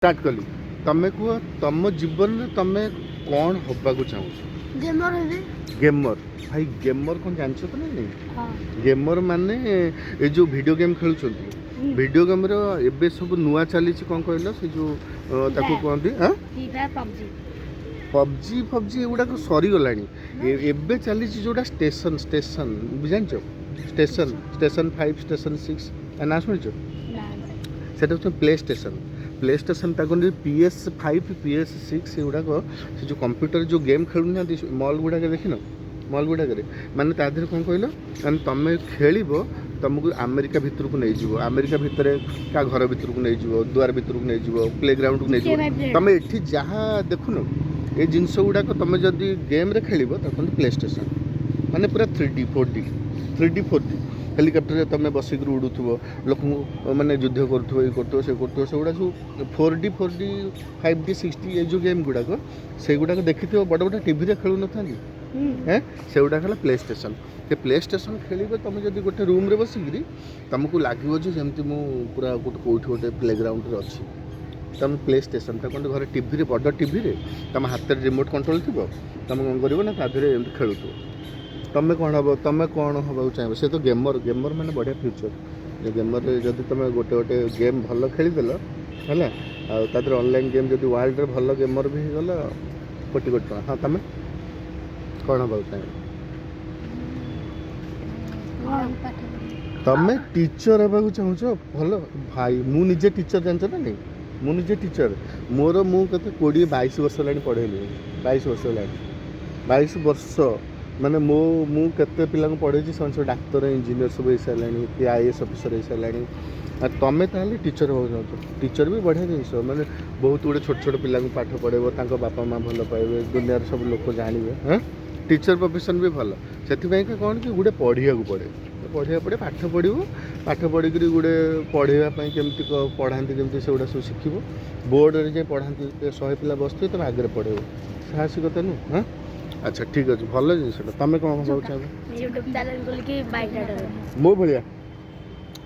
Start कली तमे कुह तुम जीवन में तुम कौन हवा को चाहो गेमर है गेमर भाई गेमर कौन जान तो नहीं हां गेमर माने ए जो वीडियो गेम खेलुछंती वीडियो गेम रो एबे सब नुआ चली कौन कहल से जो ताको कहंती हां free fire PUBG PUBG PUBG एगुड़ा को सरी गलानी एबे चली जोड़ा स्टेशन स्टेशन जानछ स्टेशन स्टेशन 5 स्टेशन 6 अनाउंसमेंट सेटा PlayStation PlayStation PS5 PS6 एगुड़ाक से जो कंप्यूटर जो गेम खेलुना मॉल गुड़ाक देखिन मॉल गुड़ाक माने ता देहरे कौन कहल माने तुम खेल तुमको अमेरिका भितर को नहीं जीव अमेरिका भितर क्या घर भितर को नहीं जीव द्वार भितर को नहीं जीव प्ले ग्राउंड को नहीं जीव तुम ये जहाँ देखुन ये जिनस गुड़ाक तुम जदि गेम रे खेल प्ले स्टेशन माने पूरा 3D 4D हेलिकप्टर तुम बसिक उड़ुव लोक मैंने युद्ध करुव ये कर से गुड़ा सब 4D 5D 6D ये जो गेम गुड़ाक से गुड़ाक देखी बड़ बड़ टीवी खेलु ना से गुड़ाक प्ले स्टेशन से प्ले स्टेशन खेल तुम जब गोटे रूम रे बसिक तुमको लगे जमी पूरा गोटे कौट गोटे प्ले ग्राउंड अच्छी तुम प्ले स्टेशन कहते घर टीवी बड़ टीवी तुम हाथ में रिमोट कंट्रोल थी तुम कौन कर ना तादेह एम खेलुव तुम कौन हम तुम कौन हवा चाहिए से तो गेमर गेमर मैंने बढ़िया फ्यूचर गेमर जब तुम गोटे गोटे गेम भल खेलीदेल है तादर ऑनलाइन गेम जब वर्ल्ड भल गेमर भी गला कोटी कोटी हाँ तुम कौन हवा चाहिए तुम टीचर हवा चाहूँ भल भाई मुझे टीचर जानच ना नहीं मुझे टीचर मोर मुझे 20-22 वर्ष है पढ़ेली 22 वर्ष है 22 वर्ष माने मु केते पिला पढ़े सब डाक्तर इंजीनियर सब हो सारे कि IAS ऑफिसर हो सारे तुम ताले टीचर हो टीचर भी बढ़िया जिनस माने बहुत गुड़े छोट छोट पिला पाठ पढ़ेब बापा माँ भल पाइबे दुनिया सब लोक जानवे हाँ टीचर प्रोफेशन भी भल से कौन कि गोटे पढ़िया पड़े पाठ पढ़ू पाठ पढ़ी गोटे पढ़ाई केमती पढ़ाती केमती से गुड़ा सब शिखब बोर्ड रे जाए पढ़ाती 100 पिला बसते तुम आगे पढ़ेब साहसिकता नु हाँ अच्छा ठीक अच्छे भल जिन तुम कौन हवा चाहिए मो भाया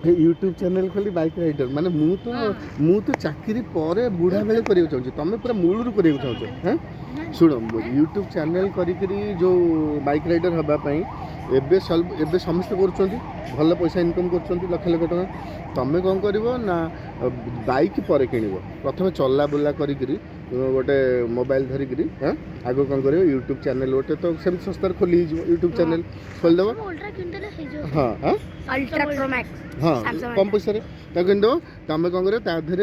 यूट्यूब चैनल खोली बाइक राइडर माने मु तो चाकरी पर बुढ़ा बेले करियो चाहूँ तुम पूरा मूलरू करियो चाहूँ हाँ शुण यूट्यूब चैनल करी जो बाइक राइडर हवापाई एबे समस्ते कर भल पैसा इनकम कर लक्ष लक्ष टका तुम कौन कर ना बाइक पर किण प्रथम चला बुला करी गोटे मोबाइल धरिकी हाँ आग कौन कर यूट्यूब चैनल गोटे तो सेम सस्तार खोली यूट्यूब चैनल खोलीदेव हाँ हाँ हाँ कम पैसा किनदेव तुम कौन कर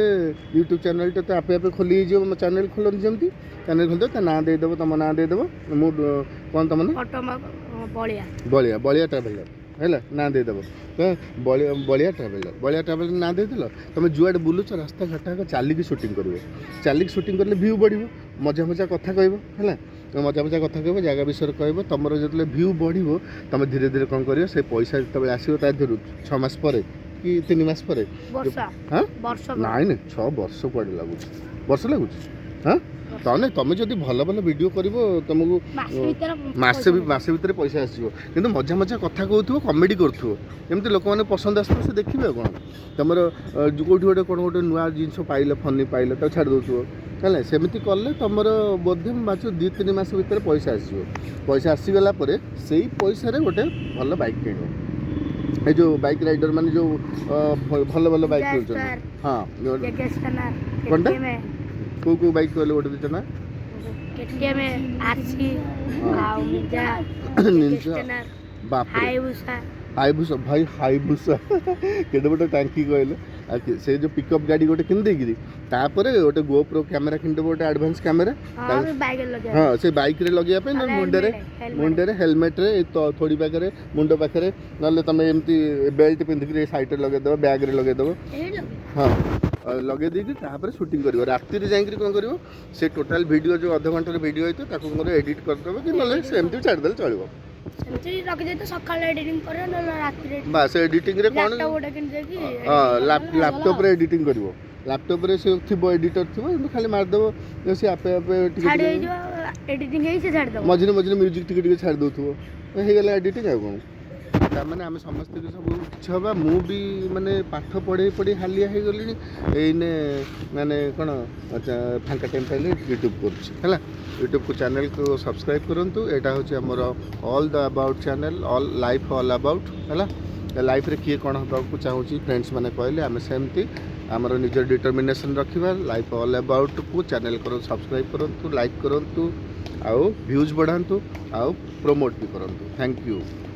यूट्यूब चैनल तो आपे आपे खोली चैनल खोलती जमी चैनल खोलदेव ना देदेव तुम ना देदेव मु कौन तुम बलिया बलिया ट्राभेलर है ना देदेव बलिया ट्राभेलर ना देदेल तुम जुआड़े बुलुच रास्ता घाटा चलिकी सुटिंग कर चलिकी सुटिंग कले व्यू बढ़ मजा मजा कथा कह मजा मजा कथा कह जगह विषय कह तुम जो व्यू बढ़ तुम धीरे धीरे कौन कर से पैसा जो आसो ता 6 मास पर कि 3 मास पर हाँ नाइन 6 वर्ष कड़े लगुच वर्ष लगुच हाँ ताने तुम जब भल भल वीडियो कर तुमको मसे भितर पैसा आसो कि मजा मजा कथा कहू कमेडी करमती लोक मैंने पसंद आस से देखिए कौन तुम कौटी गोटे कौन गोटे नुआ जिन पाइल फनी पाइल तो छाड़ दौ है सेमती कले तुम बोधे बाच 2-3 मास भितर पैसा आसो पैसा आसीगला से पैसा गोटे भल बाइक किण ये जो बाइक राइडर माने जो भल भल बाइक किणुछन हाँ कौनटा को बाइक कहले गोटे दीटा ना निंजा बाप हाईबुसा भाई हाईबुसा केडे बटे टांकी कहले से जो पिकअप गाड़ी गोटे किन देगिरी तापर गोटे गोप्रो कैमरा किनदे गोटे एडवांस कैमरा हाँ से बाइक रे लगे पे ना मुंडे रे हेलमेट रे तो थोड़ी पाखे मुंड पाखे ना तुम एमती बेल्ट पिंधिक साइड लगे देव बैग रे लगे देव हाँ लगे देकर शूटिंग कर राति जाकर कौन कर से टोटाल वीडियो जो अध घंटार वीडियो होता एडिट करदेव कि ना सेमती छाड़देले चलो बस एडिटिंग रे कौन लैपटॉप रे एडिटिंग कर लैपटॉप रे से थी एडिटर थी खाली मारदेव सी आपे आपे मझे मझे म्यूजिक टिके छाड़ दो हो गला एडिटिंग आ कौन ତାମାନେ ଆମେ ସମସ୍ତେ ସବୁ କିଛି ହେବା। ମୁଁ ବି ମାନେ ପାଠ ପଢ଼େଇ ହାଲିଆ ହେଇଗଲିଣି। ଏଇନେ ମାନେ କ'ଣ ଫାଙ୍କା ଟାଇମ୍ ପାଇଲେ ୟୁଟ୍ୟୁବ୍ କରୁଛି ହେଲା। ୟୁଟ୍ୟୁବ୍ ଚ୍ୟାନେଲ୍କୁ ସବସ୍କ୍ରାଇବ୍ କରନ୍ତୁ। ଏଇଟା ହେଉଛି ଆମର all the about channel, all life all about ହେଲା। ଲାଇଫ୍ରେ କିଏ କ'ଣ ହେବାକୁ ଚାହୁଁଛି ଫ୍ରେଣ୍ଡସ୍ ମାନେ କହିଲେ ଆମେ ସେମିତି ଆମର ନିଜ ଡିଟରମିନେସନ୍ ରଖିବା। ଲାଇଫ୍ ଅଲ୍ ଆବାଉଟ୍କୁ ଚ୍ୟାନେଲ୍ ସବସ୍କ୍ରାଇବ୍ କରନ୍ତୁ, ଲାଇକ୍ କରନ୍ତୁ, ଆଉ ଭ୍ୟୁଜ୍ ବଢ଼ାନ୍ତୁ, ଆଉ ପ୍ରମୋଟ୍ ବି କରନ୍ତୁ। Thank you.